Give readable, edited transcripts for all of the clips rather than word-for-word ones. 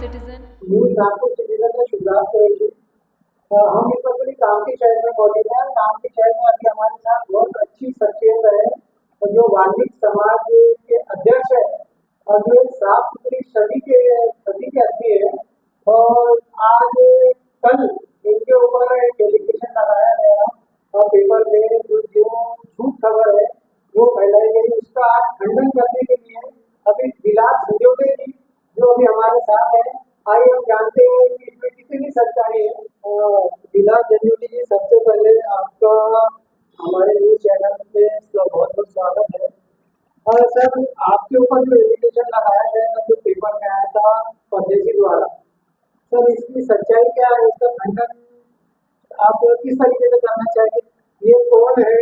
citizen. News Nagpur citizen में शुरुआत करेंगे। हम इस वक्त कामठी शहर में मौजूद हैं। कामठी शहर में अभी हमारे साथ बहुत अच्छी शख्सियत है और जो वाल्मीकि समाज के अध्यक्ष है और जो साफ सुथरी सभी के अच्छी है। और आज कल इनके ऊपर एक एलिगेशन लगाया गया और पेपर में जो झूठ खबर है वो फैलाई गई, उसका आज खंडन करने के लिए अभी विलास झंझोटे जी जो अभी हमारे साथ है। आइए हम जानते हैं कि इसमें कितनी सच्चाई है। विलास झंझोटे जी, सबसे पहले आपका हमारे न्यूज चैनल में इसका बहुत बहुत स्वागत है। और सर, आपके ऊपर जो एलिगेशन लगाया गया है जो पेपर में आया था परदेशी द्वारा, सर इसकी सच्चाई क्या है, इसका खंडन आप किस तरीके से करना चाहिए, ये कौन है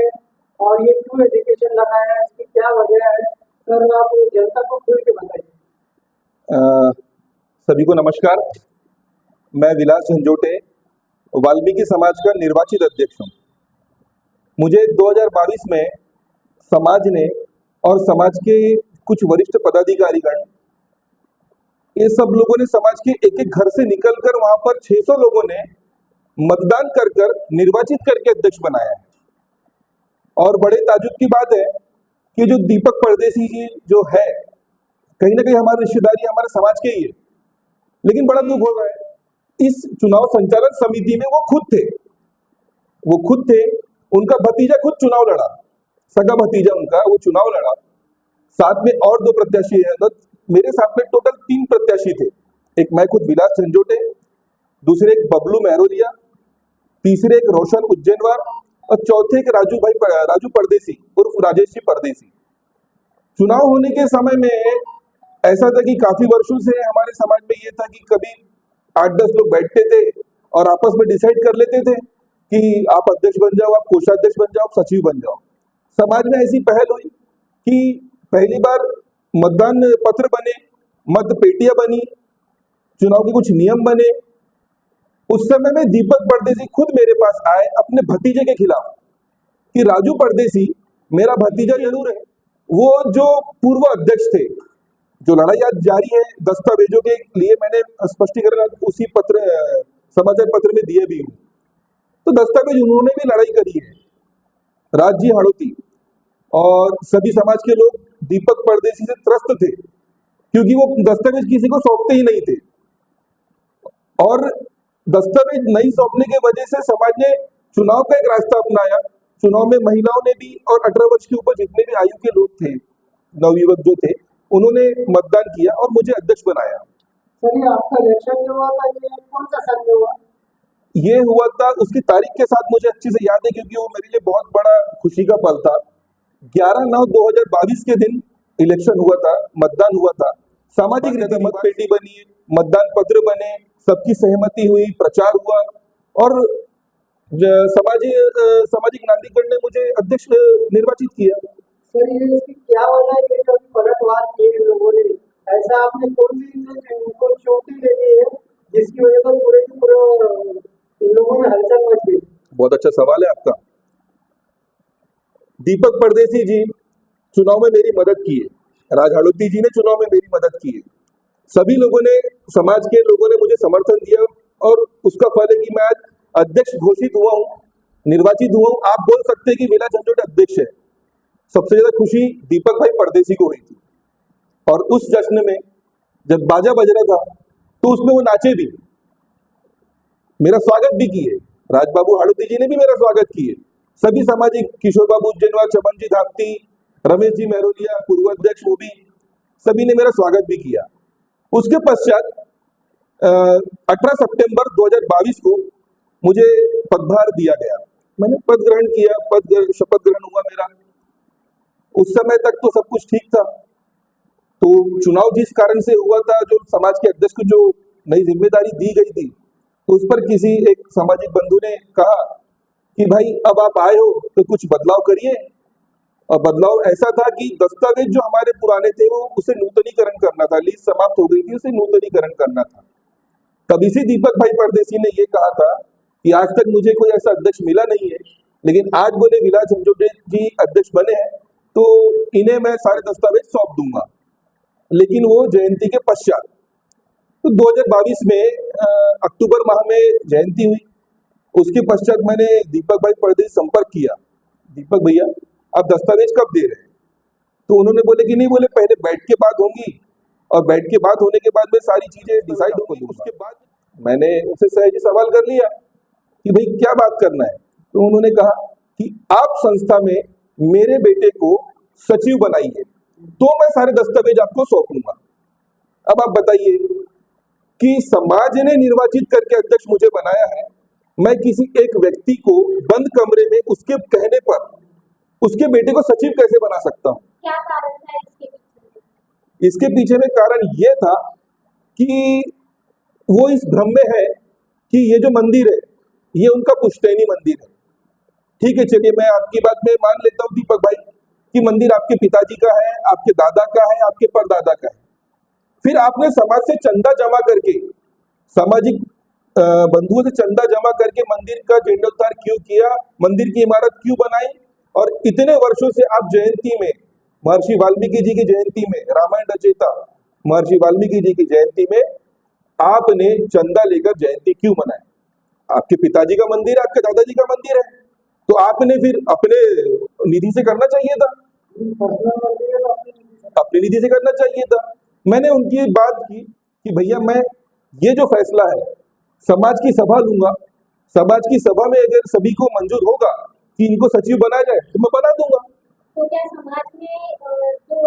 और ये क्यों एलिगेशन लगाया है, इसकी क्या वजह है, सर आप जनता को खुल के बताइए। सभी को नमस्कार। मैं विलास झंझोटे, वाल्मीकि समाज का निर्वाचित अध्यक्ष हूँ। मुझे 2022 में समाज ने और समाज के कुछ वरिष्ठ पदाधिकारीगण, ये सब लोगों ने समाज के एक एक घर से निकलकर वहां पर 600 लोगों ने मतदान कर निर्वाचित करके अध्यक्ष बनाया है। और बड़े ताजुब की बात है कि जो दीपक परदेशी जी जो है, कहीं ना कहीं हमारी रिश्तेदारी हमारे समाज के ही है, लेकिन बड़ा दुख हो रहा है इस चुनाव संचालन समिति में वो खुद थे। उनका भतीजा खुद चुनाव लड़ा, सगा भतीजा उनका, वो चुनाव लड़ा। साथ में और 2 प्रत्याशी है, तो मेरे साथ में टोटल 3 प्रत्याशी थे। एक मैं खुद विलास झंझोटे, दूसरे एक बबलू महरोलिया, तीसरे एक रोशन उज्जैनवार और चौथे एक राजू परदेसी उर्फ राजेश जी परदेसी। चुनाव होने के समय में ऐसा था कि काफी वर्षों से हमारे समाज में ये था कि कभी 8-10 लोग बैठते थे और आपस में डिसाइड कर लेते थे कि आप अध्यक्ष बन जाओ, आप कोषाध्यक्ष बन जाओ, आप सचिव बन जाओ। समाज में ऐसी पहल हुई कि पहली बार मतदान पत्र बने, मत पेटियां बनी, चुनाव के कुछ नियम बने। उस समय में दीपक परदेसी खुद मेरे पास आए अपने भतीजे के खिलाफ कि राजू परदेसी मेरा भतीजा जरूर है, वो जो पूर्व अध्यक्ष थे। जो लड़ाई आज जारी है दस्तावेजों के लिए, मैंने स्पष्टीकरण उसी समाचार पत्र में दिए भी हूँ। तो दस्तावेज उन्होंने भी लड़ाई करी है, राजी हाड़ोती और सभी समाज के लोग दीपक परदेसी से त्रस्त थे क्योंकि वो दस्तावेज किसी को सौंपते ही नहीं थे। और दस्तावेज नहीं सौंपने के वजह से समाज ने चुनाव का एक रास्ता अपनाया। चुनाव में महिलाओं ने भी और 18 वर्ष के ऊपर जितने भी आयु के लोग थे, नवयुवक जो थे, उन्होंने मतदान किया और मुझे अध्यक्ष बनाया। सर, ये आपका इलेक्शन जो हुआ था ये कौन सा सन में हुआ? ये हुआ था, उसकी तारीख के साथ मुझे अच्छे से याद है क्योंकि वो मेरे लिए बहुत बड़ा खुशी का पल था। 11/9/2022 के दिन इलेक्शन हुआ था, मतदान हुआ था। सामाजिक रीति मत पेटी बनी, मतदान पत्र बने, सबकी सहमति हुई, प्रचार हुआ और सामाजिक नागरिकगण ने मुझे अध्यक्ष निर्वाचित किया। सर, ये इसकी क्या वजह है कि कभी पलटवार किए लोगों ने? ऐसा आपने कौन सी उनको चोटी दे दी है जिसकी वजह से पूरे के पूरे इन लोगों में हलचल मच गई? बहुत अच्छा सवाल है आपका। दीपक परदेसी जी चुनाव में मेरी मदद की है, राज हाड़ोती जी ने चुनाव में मेरी मदद की है, सभी लोगों ने, समाज के लोगों ने मुझे समर्थन दिया और उसका फल है कि मैं आज अध्यक्ष घोषित हुआ हूँ, निर्वाचित हुआ हूँ। आप बोल सकते हैं कि विलास झंझोटे अध्यक्ष है। सबसे ज्यादा खुशी दीपक भाई परदेसी को हुई थी और उस जश्न में जब बाजा बज रहा था तो उसमें वो नाचे भी, मेरा स्वागत भी किए। राजबाबू हाड़ोती जी ने भी मेरा स्वागत किए, सभी सामाजिक, किशोर बाबू उज्जैनवार, चमन जी धामती, रमेश जी महरोलिया, पूर्व अध्यक्ष, वो भी सभी ने मेरा स्वागत भी किया। उसके पश्चात 18 सितंबर 2022 को मुझे पदभार दिया गया। मैंने पद ग्रहण किया, शपथ ग्रहण हुआ मेरा। उस समय तक तो सब कुछ ठीक था। तो चुनाव जिस कारण से हुआ था, जो समाज के अध्यक्ष को जो नई जिम्मेदारी दी गई थी, तो उस पर किसी एक सामाजिक बंधु ने कहा कि भाई अब आप आए हो तो कुछ बदलाव करिए। और बदलाव ऐसा था कि दस्तावेज जो हमारे पुराने थे वो उसे नूतनीकरण करना था, लीज समाप्त हो गई थी, उसे नूतनीकरण करना था। तब इसी दीपक भाई परदेसी ने ये कहा था कि आज तक मुझे कोई ऐसा अध्यक्ष मिला नहीं है, लेकिन आज बोले विलास झंझोटे जी अध्यक्ष बने हैं तो इन्हें मैं सारे दस्तावेज सौंप दूंगा। लेकिन वो जयंती के पश्चात तो 2022 में अक्टूबर माह में जयंती हुई। उसके पश्चात मैंने दीपक भाई परदेसी संपर्क किया, दीपक भैया आप दस्तावेज कब दे रहे हैं? तो उन्होंने बोले कि नहीं, बोले पहले बैठ के बात होगी और बैठ के बात होने के बाद में सारी चीजें डिसाइड होगी। उसके बाद मैंने उनसे सहज सवाल कर लिया कि भाई क्या बात करना है। तो उन्होंने कहा कि आप संस्था में मेरे बेटे को सचिव बनाइए तो मैं सारे दस्तावेज आपको सौंपूंगा। अब आप बताइए कि समाज ने निर्वाचित करके अध्यक्ष मुझे बनाया है, मैं किसी एक व्यक्ति को बंद कमरे में उसके कहने पर उसके बेटे को सचिव कैसे बना सकता हूँ? क्या कारण था इसके पीछे? इसके पीछे में कारण यह था कि वो इस भ्रम में है कि ये जो मंदिर है ये उनका पुश्तैनी मंदिर है। ठीक है, चलिए मैं आपकी बात में मान लेता हूँ दीपक भाई कि मंदिर आपके पिताजी का है, आपके दादा का है, आपके परदादा का है। फिर आपने समाज से चंदा जमा करके, सामाजिक बंधुओं से चंदा जमा करके मंदिर का जीर्णोद्धार क्यों किया, मंदिर की इमारत क्यों बनाई? और इतने वर्षों से आप जयंती में, महर्षि वाल्मीकि जी की जयंती में, रामायण रचयिता महर्षि वाल्मीकि जी की जयंती में आपने चंदा लेकर जयंती क्यों मनाई? आपके पिताजी का मंदिर है, आपके दादाजी का मंदिर है, तो आपने फिर अपने निधि से करना चाहिए था, पर्सनल मंदिर है तो अपनी निधि से करना चाहिए था। मैंने उनकी बात की कि भैया मैं ये जो फैसला है समाज की सभा लूंगा, समाज की सभा में अगर सभी को मंजूर होगा कि इनको सचिव बनाया जाए तो मैं बना दूंगा। तो क्या समाज में जो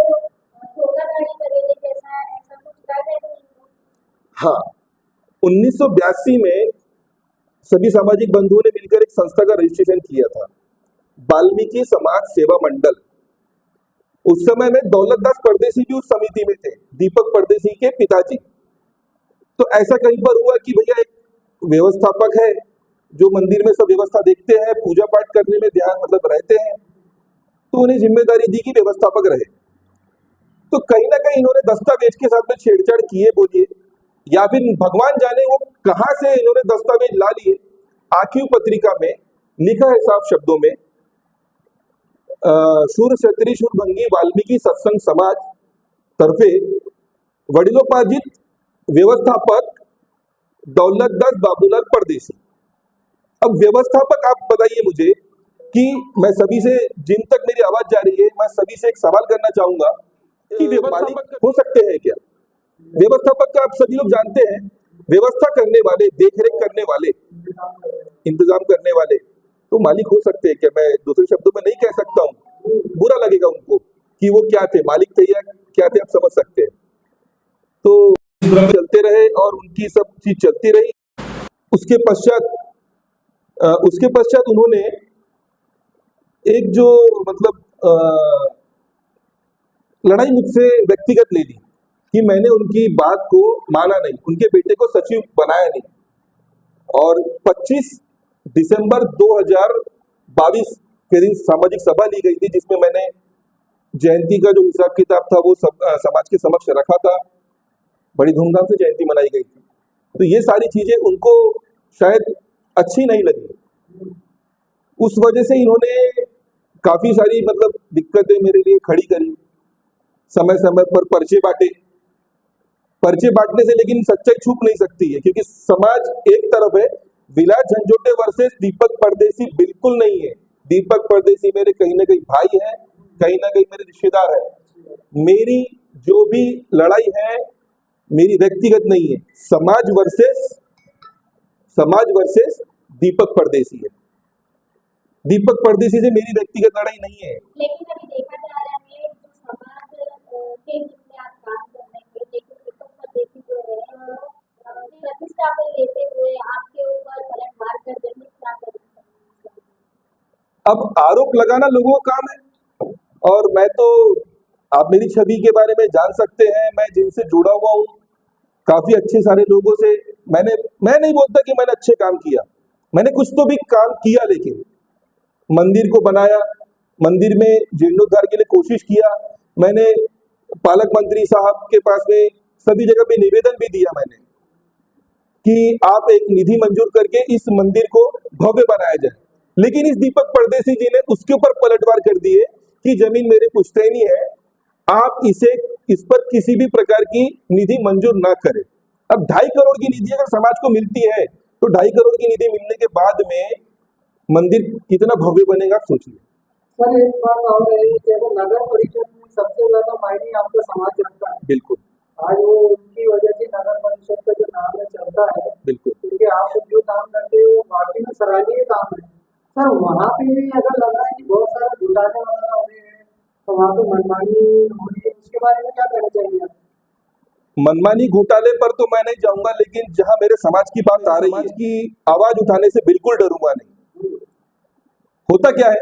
धोखाधड़ी करेंगे जैसा ऐसा कुछ कर रहे थे? हाँ, 1982 में सभी सामाजिक बंधुओं ने मिलकर एक संस्था का रजिस्ट्रेशन किया था, वाल्मीकि समाज सेवा मंडल। उस समय में दौलतदास परदेसी भी उस समिति में थे, दीपक परदेसी के पिताजी। तो ऐसा कहीं पर हुआ कि भैया एक व्यवस्थापक है जो मंदिर में सब व्यवस्था देखते हैं, पूजा पाठ करने में ध्यान मतलब रहते हैं, तो उन्हें जिम्मेदारी दी कि व्यवस्थापक रहे। तो कहीं ना कहीं इन्होंने दस्तावेज के साथ में छेड़छाड़ किए बोलिए, या फिर भगवान जाने वो कहां से इन्होंने दस्तावेज ला लिए। आखिर पत्रिका में लिखा है साफ शब्दों में, शूर क्षत्रिय शूरभंगी वाल्मीकि सत्संग समाज तरफे वडिलोपार्जित व्यवस्थापक दौलतदास बाबूलाल परदेसी। अब व्यवस्थापक, आप बताइए मुझे कि मैं सभी से, जिन तक मेरी आवाज जा रही है, मैं सभी से एक सवाल करना चाहूंगा कि व्यवस्थापक हो सकते हैं क्या? व्यवस्थापक का आप सभी लोग जानते हैं, व्यवस्था करने वाले, देखरेख करने वाले, इंतजाम करने वाले तो मालिक हो सकते हैं क्या? मैं दूसरे शब्दों में नहीं कह सकता हूँ, बुरा लगेगा उनको कि वो क्या थे, मालिक थे या क्या थे, आप समझ सकते हैं। तो चलते रहे और उनकी सब चीज चलती रही। उसके पश्चात उन्होंने एक जो मतलब लड़ाई मुझसे व्यक्तिगत ले ली कि मैंने उनकी बात को माना नहीं, उनके बेटे को सचिव बनाया नहीं। और 25 दिसंबर 2022 के दिन सामाजिक सभा ली गई थी, जिसमें मैंने जयंती का जो हिसाब किताब था वो सब समाज के समक्ष रखा था। बड़ी धूमधाम से जयंती मनाई गई थी। तो ये सारी चीजें उनको शायद अच्छी नहीं लगी, उस वजह से इन्होंने काफी सारी मतलब दिक्कतें मेरे लिए खड़ी करी। समय समय पर पर्चे बांटे, पर्चे बांटने से लेकिन सच्चाई छुप नहीं सकती है, क्योंकि समाज एक तरफ है, विलास झंझोटे वर्सेस दीपक परदेसी बिल्कुल नहीं है। दीपक परदेसी मेरे कहीं ना कहीं भाई है, कहीं ना कहीं मेरे रिश्तेदार है। मेरी जो भी लड़ाई है मेरी व्यक्तिगत नहीं है, समाज वर्सेस दीपक परदेसी है। दीपक परदेसी से मेरी व्यक्तिगत लड़ाई नहीं है। लेकिन अभी देखा जा रहा है जो समाज के हित में आप काम कर रहे हैं, लेकिन दीपक परदेसी जो है प्रतिष्ठापन लेते हुए आपके ऊपर पलटवार कर देंगे, क्या करेंगे? अब आरोप लगाना लोगों का काम है, और मैं तो, आप मेरी छवि के बारे में जान सकते हैं, मैं जिनसे जुड़ा हुआ हूँ काफी अच्छे सारे लोगों से, मैं नहीं बोलता कि मैंने अच्छे काम किया, मैंने कुछ तो भी काम किया, लेकिन मंदिर को बनाया, मंदिर में जीर्णोद्धार के लिए कोशिश किया। मैंने पालक मंत्री साहब के पास में सभी जगह पे निवेदन भी दिया मैंने कि आप एक निधि मंजूर करके इस मंदिर को भव्य बनाया जाए, लेकिन इस दीपक परदेसी जी ने उसके ऊपर पलटवार कर दिए कि जमीन मेरे पुश्तैनी है, आप इस पर किसी भी प्रकार की निधि मंजूर ना करें। अब 2.5 करोड़ की निधि अगर समाज को मिलती है तो 2.5 करोड़ की निधि मिलने के बाद में मंदिर कितना भव्य बनेगा, आप सोचिए। सर एक बात और है कि अगर नगर परिषद में सबसे ज्यादा मायने आपका समाज रखता है, बिल्कुल आज वो उनकी वजह से नगर परिषद का जो नाम है चलता है, बिल्कुल क्योंकि आप जो काम करते हो वो वाकई में सराहनीय काम है। सर वहाँ पे भी अगर लग रहा है कि बहुत सारे घोटाले वगैरह हो रहे हैं, तो वहाँ पे मनमानी हो रही है, उसके बारे में क्या कहना चाहिए आप? मनमानी घोटाले पर तो मैं नहीं जाऊंगा, लेकिन जहां मेरे समाज की बात आ रही है, समाज की आवाज उठाने से बिल्कुल डरूंगा नहीं। होता क्या है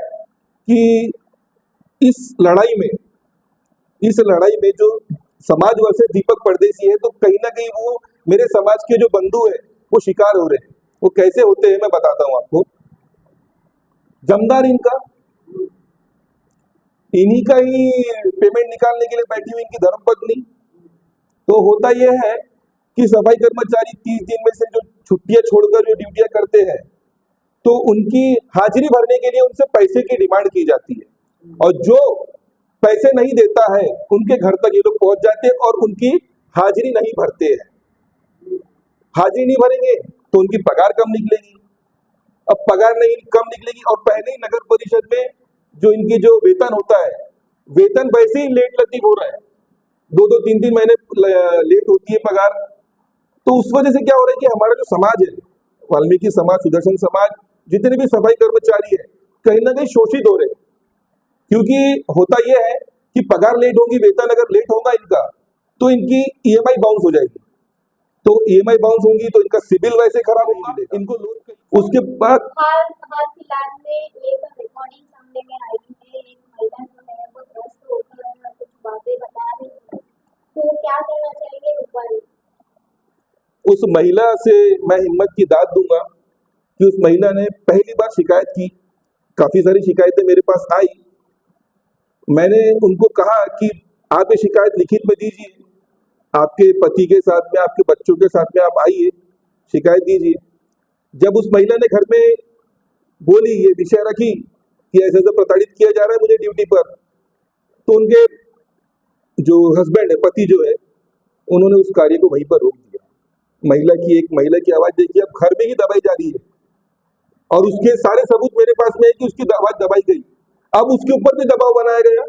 कि इस लड़ाई में जो समाज वर्सेस दीपक परदेसी है, तो कहीं ना कहीं वो मेरे समाज के जो बंधु है वो शिकार हो रहे हैं। वो कैसे होते हैं मैं बताता हूँ आपको। जमदार इन्हीं का ही पेमेंट निकालने के लिए बैठी हुई इनकी धर्मपत्नी। तो होता यह है कि सफाई कर्मचारी 30 दिन में से जो छुट्टियां छोड़कर जो ड्यूटियां करते हैं, तो उनकी हाजिरी भरने के लिए उनसे पैसे की डिमांड की जाती है, और जो पैसे नहीं देता है उनके घर तक ये लोग पहुंच जाते हैं और उनकी हाजिरी नहीं भरते हैं। हाजिरी नहीं भरेंगे तो उनकी पगार कम निकलेगी। अब पगार नहीं कम निकलेगी और पहले ही नगर परिषद में जो इनकी जो वेतन होता है, वेतन वैसे ही लेट लतीफ हो रहा है, 2-2 3-3 महीने लेट होती है पगार। तो उस वजह से क्या हो रहा है कि हमारा जो समाज है, वाल्मीकि समाज, सुदर्शन समाज, जितने भी सफाई कर्मचारी है, कहीं ना कहीं शोषित हो रहे हैं। क्योंकि होता यह है कि पगार लेट होगी, वेतन अगर लेट होगा इनका, तो इनकी ईएमआई बाउंस हो जाएगी। तो ईएमआई बाउंस होंगी तो इनका सिबिल वैसे खराब होगा, इनको लोन, उसके बाद हाल हाल फिलहाल में एक रिकॉर्डिंग सामने में आई है, एक महिला जो है वो त्रस्त होकर कुछ बातें बता रही है, तो क्या कहना चाहिए उस बारे में? उस महिला से मैं हिम्मत की दाद दूंगा कि उस महिला ने पहली बार शिकायत की। काफी सारी शिकायतें मेरे पास आई। मैंने उनको कहा कि आप ये शिकायत लिखित में दीजिए, आपके पति के साथ में, आपके बच्चों के साथ में आप आइए, शिकायत दीजिए। जब उस महिला ने घर में बोली, ये विषय रखी कि ऐसे ऐसे प्रताड़ित किया जा रहा है मुझे ड्यूटी पर, तो उनके जो हस्बैंड है, पति जो है, उन्होंने उस कार्य को वहीं पर रोक दिया। महिला की आवाज देखिए, अब घर में ही दबाई जा रही है और उसके सारे सबूत मेरे पास में है कि उसकी आवाज दबाई गई। अब उसके ऊपर भी दबाव बनाया गया।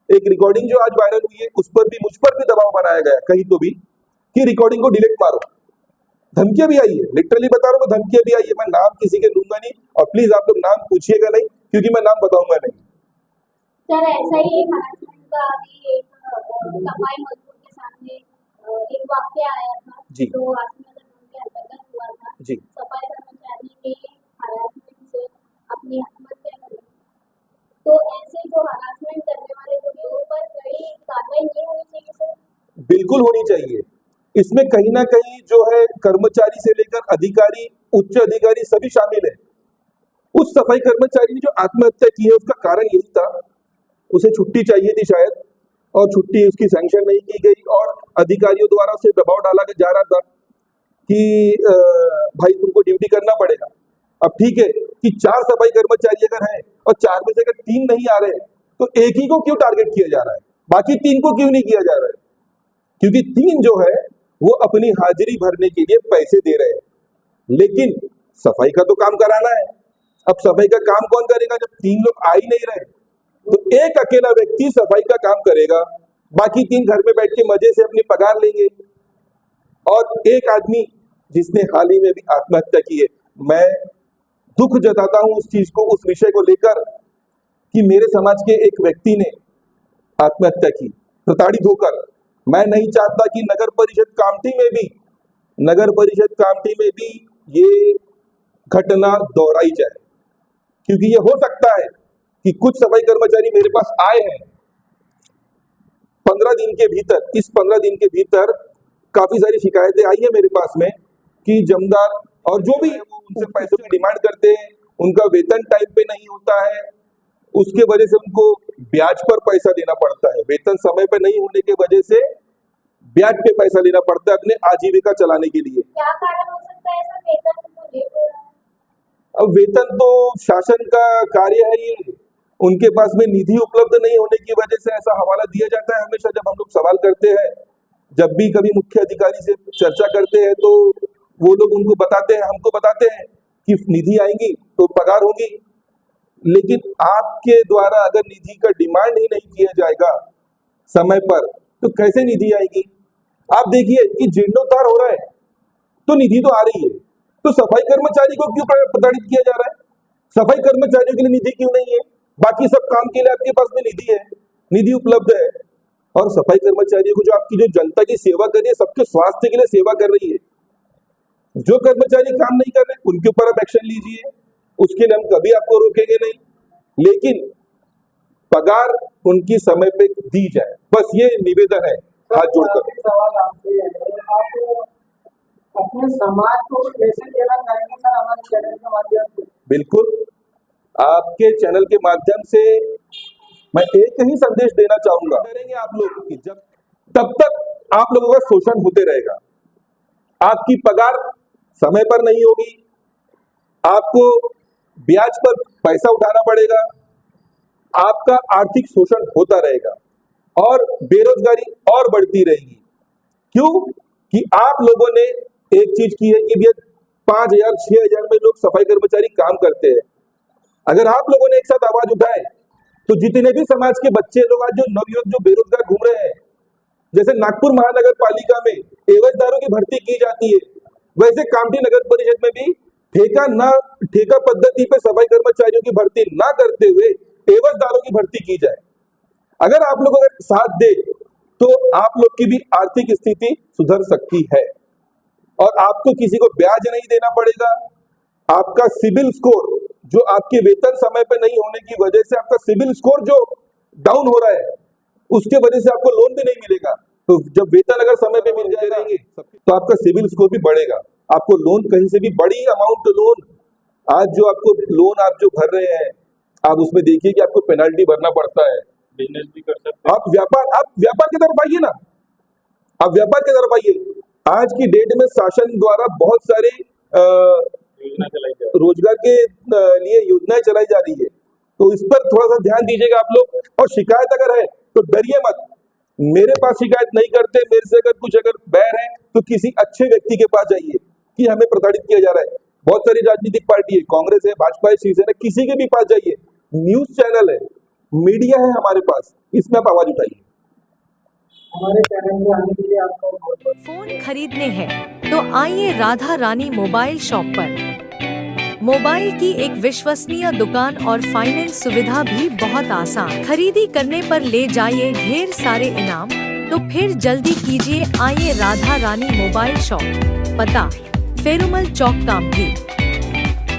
एक रिकॉर्डिंग जो आज वायरल हुई है उस पर भी, मुझ पर भी दबाव बनाया गया कहीं तो भी कि रिकॉर्डिंग को डिलीट मारो। धमकियां भी आई है, लिटरली बता रहा हूँ, धमकियां भी आई है। मैं नाम किसी के लूंगा नहीं, और प्लीज आप लोग नाम पूछिएगा नहीं, क्योंकि मैं नाम बताऊंगा नहीं। सर ऐसा ही एक हरासमेंट का अभी एक सफाई मजदूर के सामने एक वाक्य आया था, जी जो आत्महत्या के अंतर्गत हुआ था। जी सफाई कर्मचारी ने हरासमेंट से अपनी आत्महत्या कर ली। तो ऐसे जो हरासमेंट करने वाले लोगों के ऊपर कड़ी कार्रवाई नहीं होनी चाहिए सर? बिल्कुल होनी चाहिए। इसमें कहीं ना कहीं जो है कर्मचारी से लेकर अधिकारी, उच्च अधिकारी सभी शामिल है। उस सफाई कर्मचारी ने जो आत्महत्या की है उसका कारण यही था, उसे छुट्टी चाहिए थी शायद, और छुट्टी उसकी सैंक्शन नहीं की गई, और अधिकारियों द्वारा उसे दबाव डाला जा रहा था कि भाई तुमको ड्यूटी करना पड़ेगा। अब ठीक है कि 4 सफाई कर्मचारी अगर हैं और 4 में से अगर 3 नहीं आ रहे, तो एक ही को क्यों टारगेट किया जा रहा है, बाकी 3 को क्यों नहीं किया जा रहा है? क्योंकि 3 जो है वो अपनी हाजिरी भरने के लिए पैसे दे रहे हैं, लेकिन सफाई का तो काम कराना है। अब सफाई का काम कौन करेगा जब 3 लोग आ ही नहीं रहे? तो एक अकेला व्यक्ति सफाई का काम करेगा, बाकी 3 घर में बैठ के मजे से अपनी पगार लेंगे। और एक आदमी जिसने हाल ही में भी आत्महत्या की है, मैं दुख जताता हूं उस चीज को, उस विषय को लेकर कि मेरे समाज के एक व्यक्ति ने आत्महत्या की प्रताड़ित होकर। मैं नहीं चाहता कि नगर परिषद कामठी में भी ये घटना दोहराई जाए, क्योंकि ये हो सकता है कि कुछ सफाई कर्मचारी मेरे पास आए हैं 15 दिन के भीतर, इस 15 दिन के भीतर काफी सारी शिकायतें आई है मेरे पास में कि जमदार और जो भी उनसे पैसों की डिमांड करते हैं, उनका वेतन टाइम पे नहीं होता है, उसके वजह से उनको ब्याज पर पैसा देना पड़ता है। वेतन समय पे नहीं होने की वजह से ब्याज पे पैसा लेना पड़ता है अपने आजीविका चलाने के लिए। क्या कारण हो सकता है सर वेतन जो लेट हो रहा है? अब वेतन तो शासन का कार्य है, ये उनके पास में निधि उपलब्ध नहीं होने की वजह से ऐसा हवाला दिया जाता है हमेशा जब हम लोग सवाल करते हैं। जब भी कभी मुख्य अधिकारी से चर्चा करते हैं तो वो लोग उनको बताते हैं, हमको बताते हैं कि निधि आएंगी तो पगार होगी, लेकिन आपके द्वारा अगर निधि का डिमांड ही नहीं किया जाएगा समय पर तो कैसे निधि आएगी? आप देखिए कि जीर्णोद्धार हो रहा है तो निधि तो आ रही है, तो सफाई कर्मचारी को क्यों प्रताड़ित किया जा रहा है? सफाई कर्मचारियों के लिए निधि क्यों नहीं है? बाकी सब काम के लिए आपके पास में निधि है, निधि उपलब्ध है, और सफाई कर्मचारियों को जो आपकी जो जनता की सेवा कर रही है, सबके स्वास्थ्य के लिए सेवा कर रही है, जो कर्मचारी काम नहीं कर रहे उनके ऊपर आप एक्शन लीजिए, उसके लिए हम कभी आपको रोकेंगे नहीं, लेकिन पगार उनकी समय पे दी जाए, बस ये निवेदन है हाथ जोड़कर। आखिरी सवाल आपसे है, आप अपने समाज को कैसे देना चाहेंगे सर हमारे चैनल के माध्यम से? बिल्कुल, आपके चैनल के माध्यम से मैं एक ही संदेश देना चाहूंगा, डरेंगे आप लोग कि जब तब तक आप लोगों का शोषण होते रहेगा, आपकी पगार समय पर नहीं होगी, आपको ब्याज पर पैसा उठाना पड़ेगा, आपका आर्थिक शोषण होता रहेगा और बेरोजगारी और बढ़ती रहेगी। क्यों? कि आप लोगों ने एक चीज की है कि भैया 5,000 6,000 में लोग सफाई कर्मचारी काम करते हैं। अगर आप लोगों ने एक साथ आवाज उठाए तो जितने भी समाज के बच्चे लोग आज जो नवयुवक जो बेरोजगार घूम रहे हैं, जैसे नागपुर महानगर पालिका में एवजदारों की भर्ती की जाती है, वैसे कामठी नगर परिषद में भी ठेका पद्धति पे सफाई कर्मचारियों की भर्ती ना करते हुए एवजदारों की भर्ती की जाए। अगर आप लोग अगर साथ दे तो आप लोग की भी आर्थिक स्थिति सुधर सकती है और आपको किसी को ब्याज नहीं देना पड़ेगा। आपका सिबिल स्कोर जो आपके वेतन समय पे नहीं होने की वजह से आपका सिबिल स्कोर जो डाउन हो रहा है, उसके वजह से आपको लोन भी नहीं मिलेगा। तो जब वेतन अगर समय पे मिल जाएगा तो आपका सिबिल स्कोर भी बढ़ेगा, आपको लोन कहीं से भी बड़ी अमाउंट लोन, आज जो आपको लोन आप जो भर रहे हैं, आप उसमें देखिए कि आपको पेनल्टी भरना पड़ता है। बिजनेस भी कर सकते हैं। आप व्यापार की तरफ आइए ना, आप व्यापार की तरफ आइए। आज की डेट में शासन द्वारा बहुत सारे योजना चलाई जा रही है। रोजगार के लिए योजनाएं चलाई जा रही है, तो इस पर थोड़ा सा ध्यान दीजिएगा आप लोग। और शिकायत अगर है तो डरिए मत, मेरे पास शिकायत नहीं करते, मेरे से अगर कुछ अगर बैर है तो किसी अच्छे व्यक्ति के पास जाइए कि हमें प्रताड़ित किया जा रहा है। बहुत सारी राजनीतिक पार्टी है, कांग्रेस है, भाजपा है, शिवसेना, किसी के भी पास जाइए, न्यूज चैनल है, मीडिया है हमारे पास, इसमें आप आवाज उठाइए। हमारे चैनल में आने के लिए आपका बहुत बहुत फोन खरीदने हैं तो आइए राधा रानी मोबाइल शॉप पर। मोबाइल की एक विश्वसनीय दुकान और फाइनेंस सुविधा भी बहुत आसान। खरीदी करने पर ले जाइए ढेर सारे इनाम, तो फिर जल्दी कीजिए, आइए राधा रानी मोबाइल शॉप। पता फेरुमल चौक कामठी।